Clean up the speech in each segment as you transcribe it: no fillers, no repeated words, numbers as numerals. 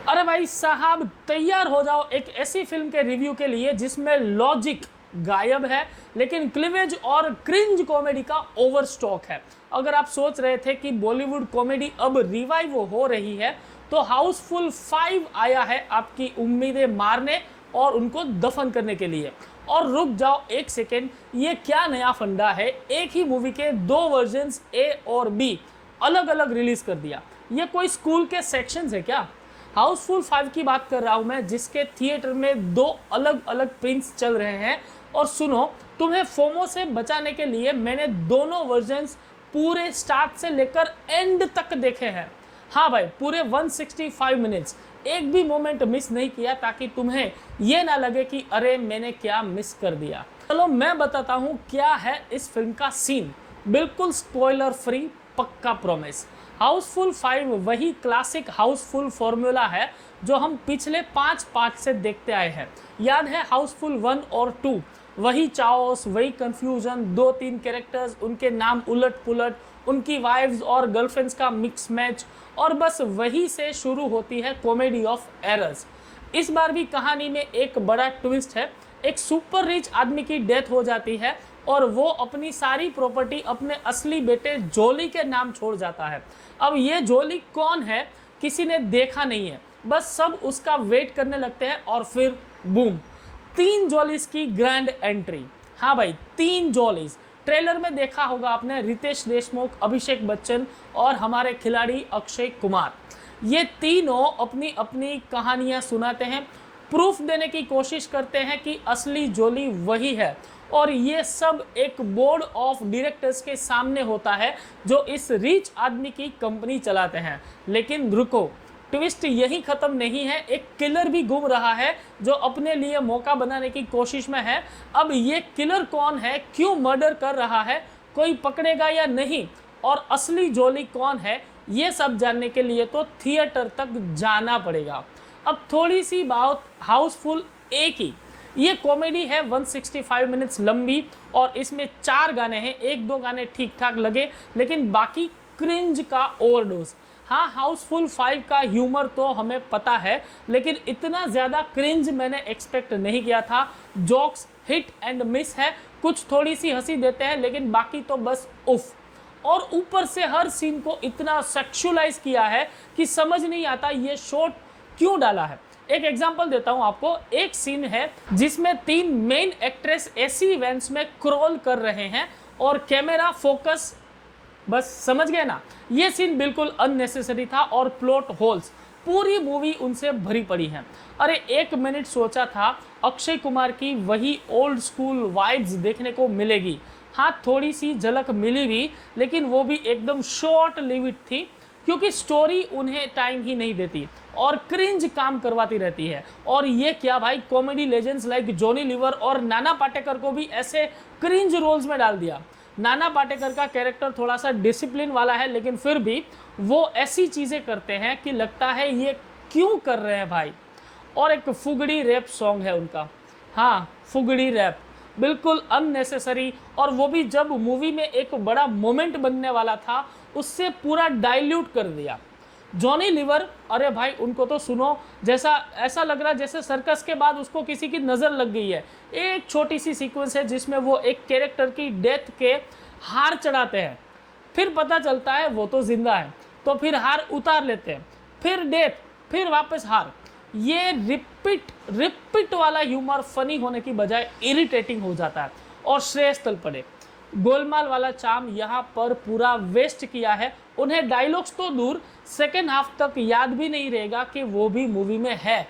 अरे भाई साहब, तैयार हो जाओ एक ऐसी फिल्म के रिव्यू के लिए जिसमें लॉजिक गायब है लेकिन क्लिवेज और क्रिंज कॉमेडी का ओवर स्टॉक है। अगर आप सोच रहे थे कि बॉलीवुड कॉमेडी अब रिवाइव हो रही है तो हाउसफुल 5 आया है आपकी उम्मीदें मारने और उनको दफन करने के लिए। और रुक जाओ एक सेकेंड, ये क्या नया फंडा है, एक ही मूवी के दो वर्जन्स ए और बी अलग अलग रिलीज कर दिया। ये कोई स्कूल के सेक्शंस है क्या? हाउसफुल 5 की बात कर रहा हूं मैं, जिसके थिएटर में दो अलग अलग प्रिंट्स चल रहे हैं। और सुनो, तुम्हें फोमो से बचाने के लिए मैंने दोनों वर्जन्स पूरे स्टार्ट से लेकर एंड तक देखे हैं। हाँ भाई, पूरे 165 मिनट्स, एक भी मोमेंट मिस नहीं किया ताकि तुम्हें ये ना लगे कि अरे मैंने क्या मिस कर दिया। चलो मैं बताता हूँ क्या है इस फिल्म का सीन, बिल्कुल स्पॉइलर फ्री, पक्का प्रॉमिस। हाउसफुल 5 वही क्लासिक हाउसफुल फॉर्मूला है जो हम पिछले 5 पार्ट से देखते आए हैं। याद है हाउसफुल 1 और 2, वही चाओस, वही कंफ्यूजन, 2-3 कैरेक्टर्स, उनके नाम उलट पुलट, उनकी वाइफ्स और गर्लफ्रेंड्स का मिक्स मैच, और बस वही से शुरू होती है कॉमेडी ऑफ एरर्स। इस बार भी कहानी में एक बड़ा ट्विस्ट है। एक सुपर रिच आदमी की डेथ हो जाती है और वो अपनी सारी प्रॉपर्टी अपने असली बेटे जोली के नाम छोड़ जाता है। अब ये जोली कौन है किसी ने देखा नहीं है, बस सब उसका वेट करने लगते हैं और फिर बूम, 3 जॉलीज की ग्रैंड एंट्री। हाँ भाई, 3 जॉलीज। ट्रेलर में देखा होगा आपने, रितेश देशमुख, अभिषेक बच्चन और हमारे खिलाड़ी अक्षय कुमार। ये तीनों अपनी अपनी कहानियां सुनाते हैं, प्रूफ देने की कोशिश करते हैं कि असली जोली वही है। और ये सब एक बोर्ड ऑफ डायरेक्टर्स के सामने होता है जो इस रिच आदमी की कंपनी चलाते हैं। लेकिन रुको, ट्विस्ट यही खत्म नहीं है, एक किलर भी घूम रहा है जो अपने लिए मौका बनाने की कोशिश में है। अब ये किलर कौन है, क्यों मर्डर कर रहा है, कोई पकड़ेगा या नहीं, और असली जोली कौन है, ये सब जानने के लिए तो थिएटर तक जाना पड़ेगा। अब थोड़ी सी बात हाउसफुल ए की। ये कॉमेडी है 165 मिनट्स लंबी और इसमें 4 गाने हैं, 1-2 गाने ठीक ठाक लगे लेकिन बाकी क्रिंज का ओवरडोज। हाँ, हाउसफुल 5 का ह्यूमर तो हमें पता है लेकिन इतना ज़्यादा क्रिंज मैंने एक्सपेक्ट नहीं किया था। जोक्स हिट एंड मिस है, कुछ थोड़ी सी हंसी देते हैं लेकिन बाकी तो बस उफ। और ऊपर से हर सीन को इतना सेक्सुअलाइज किया है कि समझ नहीं आता ये शॉट क्यों डाला है। एक एग्जांपल देता हूं आपको, एक सीन है जिसमें 3 मेन एक्ट्रेस ऐसी इवेंट्स में क्रॉल कर रहे हैं और कैमरा फोकस, बस समझ गए ना, ये सीन बिल्कुल अननेसेसरी था और प्लॉट होल्स पूरी मूवी उनसे भरी पड़ी है। अरे 1 मिनट सोचा था अक्षय कुमार की वही ओल्ड स्कूल वाइब्स देखने को मिलेगी। हाँ, थोड़ी सी झलक मिली भी लेकिन वो भी एकदम शॉर्ट लिविट थी क्योंकि स्टोरी उन्हें टाइम ही नहीं देती और क्रिंज काम करवाती रहती है। और ये क्या भाई, comedy legends like Johnny Lever और नाना पाटेकर को भी ऐसे क्रिंज रोल्स में डाल दिया। नाना पाटेकर का कैरेक्टर थोड़ा सा डिसिप्लिन वाला है लेकिन फिर भी वो ऐसी चीज़ें करते हैं कि लगता है ये क्यों कर रहे हैं भाई। और एक फुगड़ी रैप सॉन्ग है उनका, हाँ फुगड़ी रैप, बिल्कुल अननेसेसरी, और वो भी जब मूवी में एक बड़ा मोमेंट बनने वाला था उससे पूरा डाइल्यूट कर दिया। जॉनी लीवर, अरे भाई उनको तो सुनो, जैसा ऐसा लग रहा जैसे सर्कस के बाद उसको किसी की नज़र लग गई है। एक छोटी सी सीक्वेंस है जिसमें वो एक कैरेक्टर की डेथ के हार चढ़ाते हैं, फिर पता चलता है वो तो जिंदा है, तो फिर हार उतार लेते हैं, फिर डेथ, फिर वापस हार। ये रिपीट वाला ह्यूमर फनी होने की बजाय इरिटेटिंग हो जाता है और श्रेयस तलपड़े गोलमाल वाला चार्म यहाँ पर पूरा वेस्ट किया है। उन्हें डायलॉग्स तो दूर, सेकेंड हाफ तक याद भी नहीं रहेगा कि वो भी मूवी में है।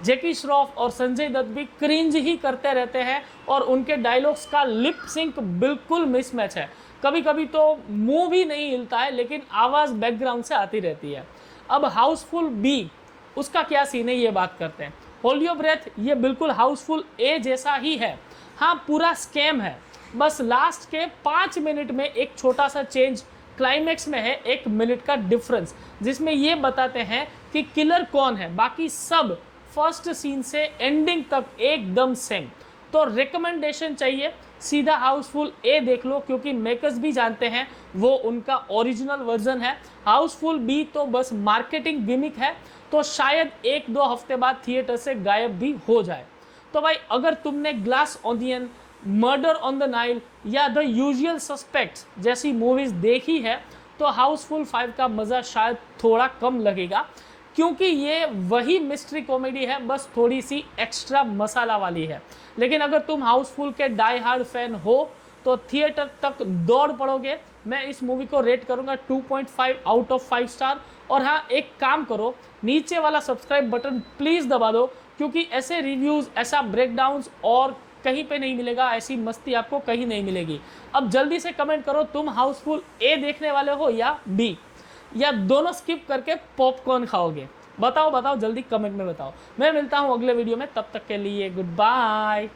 जैकी श्रॉफ और संजय दत्त भी क्रिंज ही करते रहते हैं और उनके डायलॉग्स का लिप सिंक बिल्कुल मिसमैच है। कभी कभी तो मुंह भी नहीं हिलता है लेकिन आवाज़ बैकग्राउंड से आती रहती है। अब हाउसफुल बी, उसका क्या सीन है ये बात करते हैं। होल्ड योर ब्रेथ, ये बिल्कुल हाउसफुल ए जैसा ही है। हाँ, पूरा स्कैम है, बस लास्ट के 5 मिनट में एक छोटा सा चेंज, क्लाइमेक्स में है 1 मिनट का डिफरेंस जिसमें ये बताते हैं कि किलर कौन है, बाकी सब फर्स्ट सीन से एंडिंग तक एकदम सेम। तो रिकमेंडेशन चाहिए, सीधा हाउसफुल ए देख लो क्योंकि मेकर्स भी जानते हैं वो उनका ओरिजिनल वर्जन है। हाउसफुल बी तो बस मार्केटिंग गिमिक है। तो शायद 1-2 हफ्ते बाद थिएटर से गायब भी हो जाए। तो भाई अगर तुमने glass onion, murder on the Nile या द यूजुअल सस्पेक्ट्स जैसी मूवीज देखी है तो हाउसफुल 5 का मज़ा शायद थोड़ा कम लगेगा, क्योंकि ये वही मिस्ट्री कॉमेडी है, बस थोड़ी सी एक्स्ट्रा मसाला वाली है। लेकिन अगर तुम हाउसफुल के डाई हार्ड फैन हो तो थिएटर तक दौड़ पड़ोगे। मैं इस मूवी को रेट करूंगा 2.5 आउट ऑफ 5 स्टार। और हाँ, एक काम करो, नीचे वाला सब्सक्राइब बटन प्लीज़ दबा दो, क्योंकि ऐसे रिव्यूज़, ऐसा ब्रेकडाउन्स और कहीं पे नहीं मिलेगा, ऐसी मस्ती आपको कहीं नहीं मिलेगी। अब जल्दी से कमेंट करो, तुम हाउसफुल ए देखने वाले हो या बी, या दोनों स्किप करके पॉपकॉर्न खाओगे? बताओ बताओ, जल्दी कमेंट में बताओ। मैं मिलता हूँ अगले वीडियो में, तब तक के लिए गुड बाय।